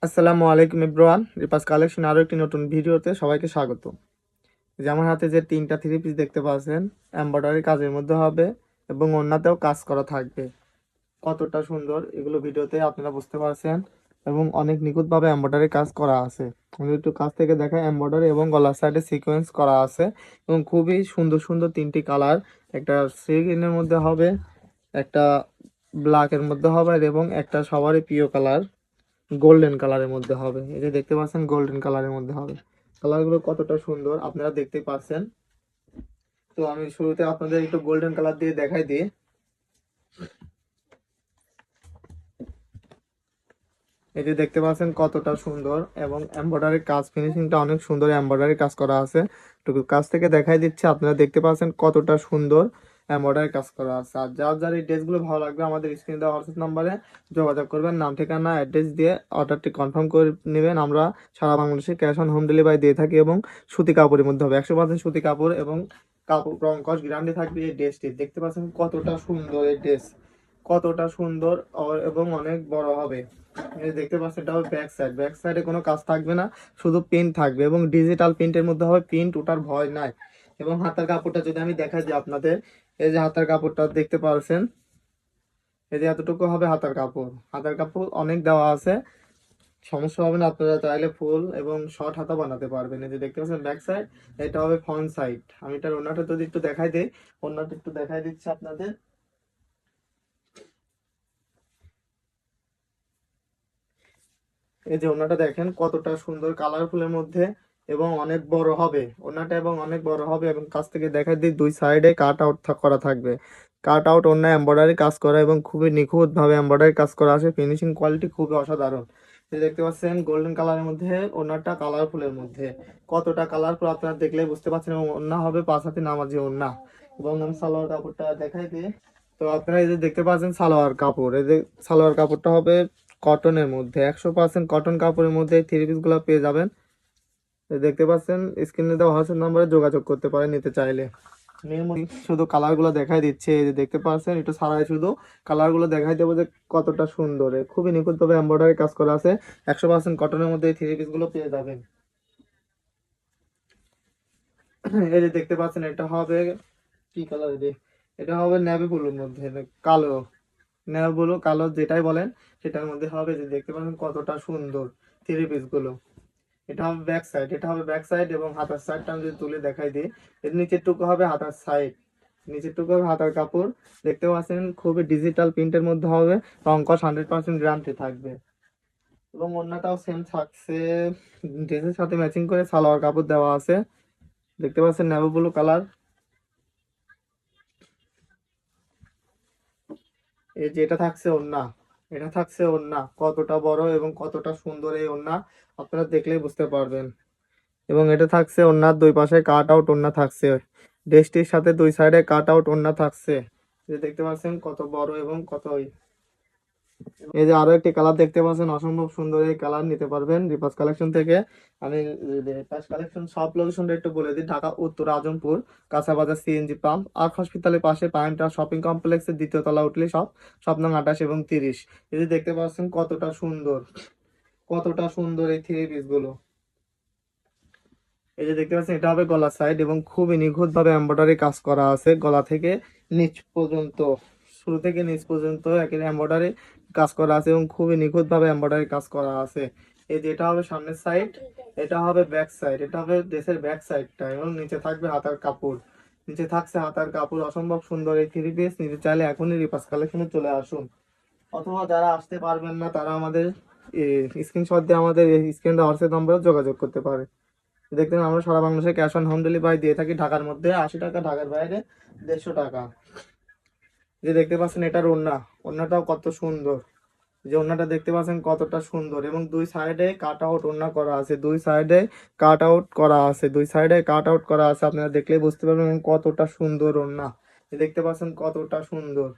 আসসালামু আলাইকুম everyone, রিপাস collection আরো একটি নতুন ভিডিওতে সবাইকে স্বাগত। যে আমার হাতে যে তিনটা থ্রি পিস দেখতে পাচ্ছেন, এমব্রয়ডারি কাজের মধ্যে হবে এবং ওড়নাতেও কাজ করা থাকবে। কতটা সুন্দর এগুলো ভিডিওতে আপনারা বুঝতে পারছেন এবং অনেক নিখুঁতভাবে এমব্রয়ডারি কাজ করা আছে। আমি একটু কাছ থেকে দেখাই, এমব্রয়ডারি এবং গলার সাইডে সিকোয়েন্স করা আছে এবং খুবই সুন্দর সুন্দর তিনটি কালার, একটা সি গ্রিনের মধ্যে হবে, একটা ব্ল্যাকের মধ্যে হবে এবং একটা সবারই প্রিয় কালার গোল্ডেন কালারের মধ্যে হবে। এই যে দেখতে পাচ্ছেন গোল্ডেন কালারের মধ্যে হবে। কালারগুলো কতটা সুন্দর আপনারা দেখতে পাচ্ছেন। তো আমি শুরুতে আপনাদের একটু গোল্ডেন কালার দিয়ে দেখাই দিই। এই যে দেখতে পাচ্ছেন কতটা সুন্দর এবং এমব্রয়ডারি কাজ, ফিনিশিংটা অনেক সুন্দর, এমব্রয়ডারি কাজ করা আছে। একটু কাছ থেকে দেখাই দিচ্ছি, আপনারা দেখতে পাচ্ছেন কতটা সুন্দর এমব্রয়ডারি কাজ করা আছে। আর যার এই ড্রেসগুলো ভালো লাগবে আমাদের স্ক্রিনে দেওয়া হোয়াটসঅ্যাপ নাম্বারে যোগাযোগ করবেন, নাম ঠিকানা অ্যাড্রেস দিয়ে অর্ডারটি কনফার্ম করে নেবেন। আমরা সারা বাংলাদেশে ক্যাশ অন হোম ডেলিভারি দিয়ে থাকি এবং সুতি কাপড়ের মধ্যে হবে, 100% সুতি কাপড় এবং কাপড় রং কস গ্যারান্টি থাকবে। এই ড্রেসটি দেখতে পাচ্ছেন কতটা সুন্দর, এই ড্রেস কতটা সুন্দর এবং অনেক বড় হবে। এই দেখতে পাচ্ছেন এটা হবে ব্যাক সাইডে কোনো কাজ থাকবে না, শুধু প্রিন্ট থাকবে এবং ডিজিটাল প্রিন্টের মধ্যে হবে, প্রিন্ট ওঠার ভয় নাই। এবং হাতার কাপড়টা যদি আমি দেখাই যে আপনাদের, এই যে হাতার কাপড়টা দেখতে পাচ্ছেন, এই যে এতটুকু হবে হাতার কাপড়। হাতার কাপড় অনেক দেওয়া আছে, সমস্যা হবে না, আপনারা চাইলে ফুল এবং শর্ট হাতা বানাতে পারবেন। এই যে দেখতে পাচ্ছেন ব্যাক সাইড, এটা হবে ফ্রন্ট সাইড। আমি এটার ওড়নাটা যদি একটু দেখাই দিই, ওড়নাটা একটু দেখাই দিচ্ছি আপনাদের। এই যে ওড়নাটা দেখেন কতটা সুন্দর কালারফুলের মধ্যে এবং অনেক বড় হবে ওড়নাটা এবং অনেক বড় হবে। এবং কাছ থেকে দেখা দিই দুই সাইডে কাট আউট করা থাকবে, কাট আউট ওড়না এমব্রয়ডারি কাজ করা এবং খুবই নিখুঁত ভাবে এমব্রয়ডারি কাজ করা আছে, ফিনিশিং কোয়ালিটি খুবই অসাধারণ। এই দেখতে পাচ্ছেন গোল্ডেন কালারের মধ্যে ওড়নাটা কালারফুলের মধ্যে, কতটা কালারফুল আপনারা দেখলেই বুঝতে পারছেন। এবং ওড়না হবে 5 হাতে নামাজি ওড়না। এবং আমি সালোয়ার কাপড়টা দেখাই দিই। তো আপনারা এই যে দেখতে পাচ্ছেন সালোয়ার কাপড়, এই যে সালোয়ার কাপড়টা হবে কটনের মধ্যে, 100% কটন কাপড়ের মধ্যে থ্রি পিস গুলো পেয়ে যাবেন। দেখতে পাচ্ছেন স্ক্রিনে দেওয়া হোয়াটসঅ্যাপ নাম্বারে যোগাযোগ করতে পারেন নিতে চাইলে। শুধু কালার গুলো দেখাই দিচ্ছে, এই যে দেখতে পাচ্ছেন একটু সারাই শুধু কালার গুলো দেখাই দেবো যে কতটা সুন্দর, খুবই নিখুঁত ভাবে এমব্রয়ডারি কাজ করা আছে। 100% কটনের মধ্যে থ্রি পিস গুলো পেয়ে যাবেন। এই যে দেখতে পাচ্ছেন এটা হবে কি কালার, এটা হবে নেভি ব্লুর মধ্যে, কালো, নেভি ব্লু কালো যেটাই বলেন সেটার মধ্যে হবে। যে দেখতে পাচ্ছেন কতটা সুন্দর থ্রি পিস গুলো। এটা হবে ব্যাক সাইড, এটা হবে ব্যাক সাইড এবং হাতার সাইডটা আমি যদি তুলে দেখাই দিই, এর নিচের টুকু হবে হাতার সাইড, নিচের টুকু হবে হাতার কাপড়। দেখতে পাচ্ছেন খুবই ডিজিটাল প্রিন্টের মধ্যে হবে, রংকশ 100% গ্যারান্টি থাকবে এবং ওড়নাটাও সেম থাকছে। ড্রেসের সাথে ম্যাচিং করে সালোয়ার কাপড় দেওয়া আছে। দেখতে পাচ্ছেন নেভি ব্লু কালার। এই যে এটা থাকছে ওড়না, এটা থাকছে ওড়না কতটা বড় এবং কতটা সুন্দর এই ওড়না আপনারা দেখলেই বুঝতে পারবেন। এবং এটা থাকছে ওড়নার দুই পাশে কাট আউট ওড়না থাকছে, ড্রেসটির সাথে দুই সাইডে কাট আউট ওড়না থাকছে। যে দেখতে পাচ্ছেন কত বড় এবং কত এই যে আরো একটি কালার দেখতে পাচ্ছেন, অসম্ভব সুন্দর এই কালার নিতে পারবেন রিপাস কালেকশন থেকে। আমি রিপাস কালেকশন সব লোকেশনটা একটু বলে দিই, ঢাকা উত্তর আজমপুর, কাঁচাবাজার সিএনজি পাম্প আর হসপিটালের পাশে পায়ন্টা শপিং কমপ্লেক্সের দ্বিতীয় তলা উঠলে সব, সব নং 28 এবং 30। এই যে দেখতে পাচ্ছেন কতটা সুন্দর, কতটা সুন্দর এই থ্রি পিস গুলো। এই যে দেখতে পাচ্ছেন এটা হবে গলার সাইড এবং খুবই নিখুঁত ভাবে এমব্রয়ডারি কাজ করা আছে, গলা থেকে নিচ পর্যন্ত, শুরু থেকে নিচ পর্যন্ত একেবারে এমব্রয়ডারি কাজ করা আছে এবং খুবই নিখুঁত ভাবে এমব্রয়ডারি কাজ করা আছে। এই যে এটা হবে সামনের সাইড, এটা হবে ব্যাক সাইড, এটা হবে ড্রেসের ব্যাক সাইডটা এবং নিচে থাকবে হাতার কাপড়, নিচে থাকছে হাতার কাপড়। অসম্ভব সুন্দর এই থ্রি পিস নিতে চাইলে এখনই রিপাস কালেকশনে চলে আসুন, অথবা যারা আসতে পারবেন না তারা আমাদের স্ক্রিনশট দিয়ে আমাদের স্ক্রিন হোয়াটসঅ্যাপ নম্বরে যোগাযোগ করতে পারে। দেখতেন আমরা সারা বাংলাদেশে ক্যাশ অন হোম ডেলিভারি দিয়ে থাকি, ঢাকার মধ্যে 80 টাকা, ঢাকার বাইরে 150 টাকা। যে দেখতে পাচ্ছেন এটার ওড়না, ওড়নাটাও কত সুন্দর, যে ওড়নাটা দেখতে পাচ্ছেন কতটা সুন্দর এবং দুই সাইডে কাট আউট ওড়না করা আছে, দুই সাইডে কাট আউট করা আছে, দুই সাইডে কাট আউট করা আছে। আপনারা দেখলেই বুঝতে পারবেন কতটা সুন্দর ওড়না, দেখতে পাচ্ছেন কতটা সুন্দর।